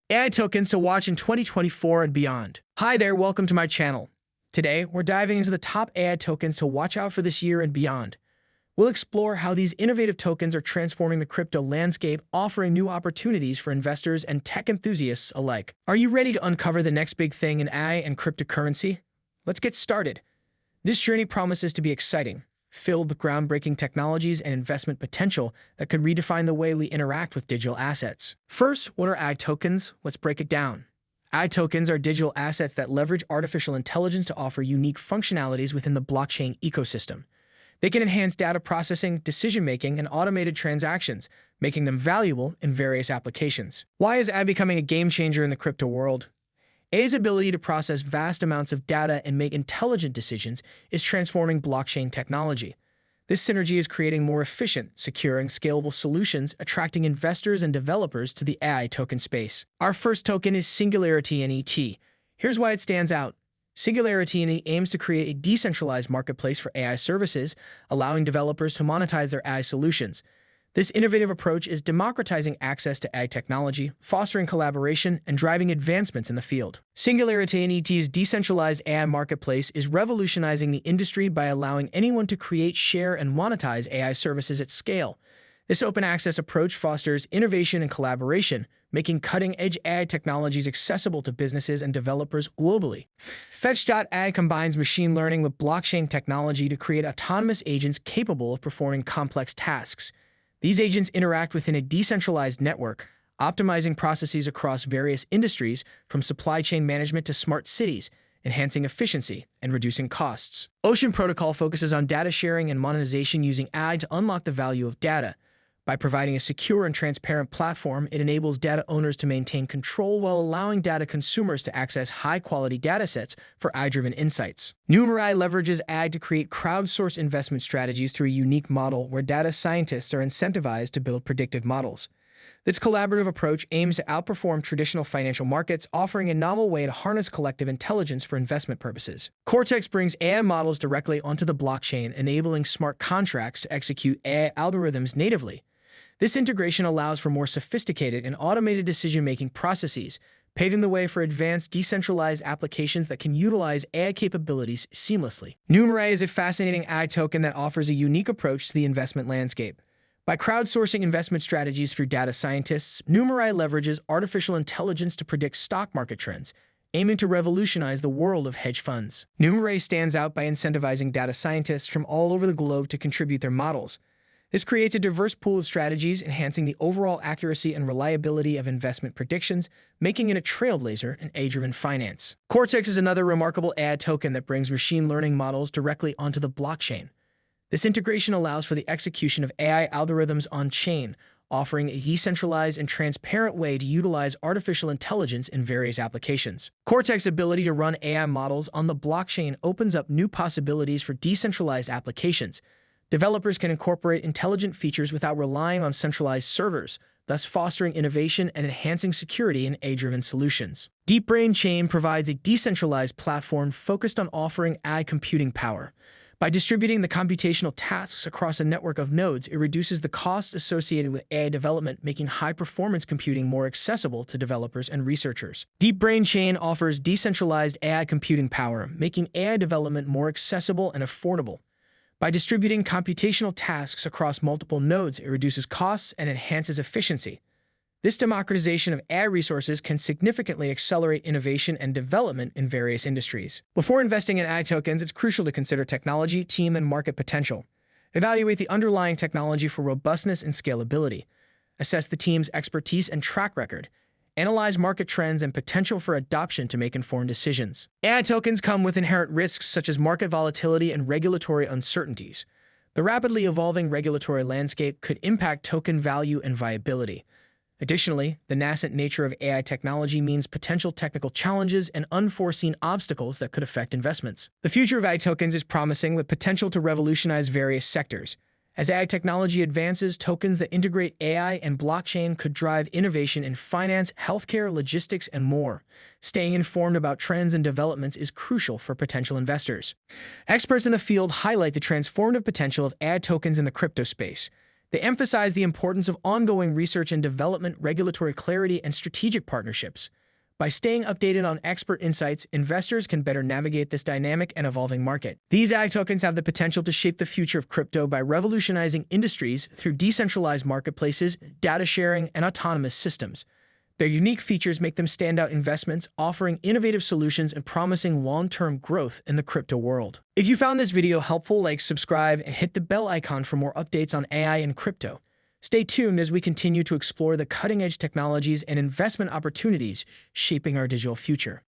AI tokens to watch in 2024 and beyond. Hi there, welcome to my channel. Today, we're diving into the top AI tokens to watch out for this year and beyond. We'll explore how these innovative tokens are transforming the crypto landscape, offering new opportunities for investors and tech enthusiasts alike. Are you ready to uncover the next big thing in AI and cryptocurrency? Let's get started. This journey promises to be exciting, filled with groundbreaking technologies and investment potential that could redefine the way we interact with digital assets. First, what are AI tokens? Let's break it down. AI tokens are digital assets that leverage artificial intelligence to offer unique functionalities within the blockchain ecosystem. They can enhance data processing, decision-making, and automated transactions, making them valuable in various applications. Why is AI becoming a game-changer in the crypto world? AI's ability to process vast amounts of data and make intelligent decisions is transforming blockchain technology. This synergy is creating more efficient, secure, and scalable solutions, attracting investors and developers to the AI token space. Our first token is Singularity NET. Here's why it stands out. Singularity NET aims to create a decentralized marketplace for AI services, allowing developers to monetize their AI solutions. This innovative approach is democratizing access to AI technology, fostering collaboration, and driving advancements in the field. Singularity NET's decentralized AI marketplace is revolutionizing the industry by allowing anyone to create, share, and monetize AI services at scale. This open access approach fosters innovation and collaboration, making cutting-edge AI technologies accessible to businesses and developers globally. Fetch.ai combines machine learning with blockchain technology to create autonomous agents capable of performing complex tasks. These agents interact within a decentralized network, optimizing processes across various industries, from supply chain management to smart cities, enhancing efficiency and reducing costs. Ocean Protocol focuses on data sharing and monetization using AI to unlock the value of data. By providing a secure and transparent platform, it enables data owners to maintain control while allowing data consumers to access high-quality datasets for AI-driven insights. Numerai leverages AI to create crowdsourced investment strategies through a unique model where data scientists are incentivized to build predictive models. This collaborative approach aims to outperform traditional financial markets, offering a novel way to harness collective intelligence for investment purposes. Cortex brings AI models directly onto the blockchain, enabling smart contracts to execute AI algorithms natively. This integration allows for more sophisticated and automated decision-making processes, paving the way for advanced decentralized applications that can utilize AI capabilities seamlessly. Numerai is a fascinating AI token that offers a unique approach to the investment landscape. By crowdsourcing investment strategies through data scientists, Numerai leverages artificial intelligence to predict stock market trends, aiming to revolutionize the world of hedge funds. Numerai stands out by incentivizing data scientists from all over the globe to contribute their models. This creates a diverse pool of strategies, enhancing the overall accuracy and reliability of investment predictions, making it a trailblazer in AI-driven finance. Cortex is another remarkable AI token that brings machine learning models directly onto the blockchain. This integration allows for the execution of AI algorithms on-chain, offering a decentralized and transparent way to utilize artificial intelligence in various applications. Cortex's ability to run AI models on the blockchain opens up new possibilities for decentralized applications. Developers can incorporate intelligent features without relying on centralized servers, thus fostering innovation and enhancing security in AI-driven solutions. DeepBrain Chain provides a decentralized platform focused on offering AI computing power. By distributing the computational tasks across a network of nodes, it reduces the costs associated with AI development, making high-performance computing more accessible to developers and researchers. DeepBrain Chain offers decentralized AI computing power, making AI development more accessible and affordable. By distributing computational tasks across multiple nodes, it reduces costs and enhances efficiency. This democratization of AI resources can significantly accelerate innovation and development in various industries. Before investing in AI tokens, it's crucial to consider technology, team, and market potential. Evaluate the underlying technology for robustness and scalability. Assess the team's expertise and track record. Analyze market trends and potential for adoption to make informed decisions. AI tokens come with inherent risks such as market volatility and regulatory uncertainties. The rapidly evolving regulatory landscape could impact token value and viability. Additionally, the nascent nature of AI technology means potential technical challenges and unforeseen obstacles that could affect investments. The future of AI tokens is promising, with potential to revolutionize various sectors. As AI technology advances, tokens that integrate AI and blockchain could drive innovation in finance, healthcare, logistics, and more. Staying informed about trends and developments is crucial for potential investors. Experts in the field highlight the transformative potential of AI tokens in the crypto space. They emphasize the importance of ongoing research and development, regulatory clarity, and strategic partnerships. By staying updated on expert insights, investors can better navigate this dynamic and evolving market. These AI tokens have the potential to shape the future of crypto by revolutionizing industries through decentralized marketplaces, data sharing, and autonomous systems. Their unique features make them standout investments, offering innovative solutions and promising long-term growth in the crypto world. If you found this video helpful, like, subscribe, and hit the bell icon for more updates on AI and crypto. Stay tuned as we continue to explore the cutting-edge technologies and investment opportunities shaping our digital future.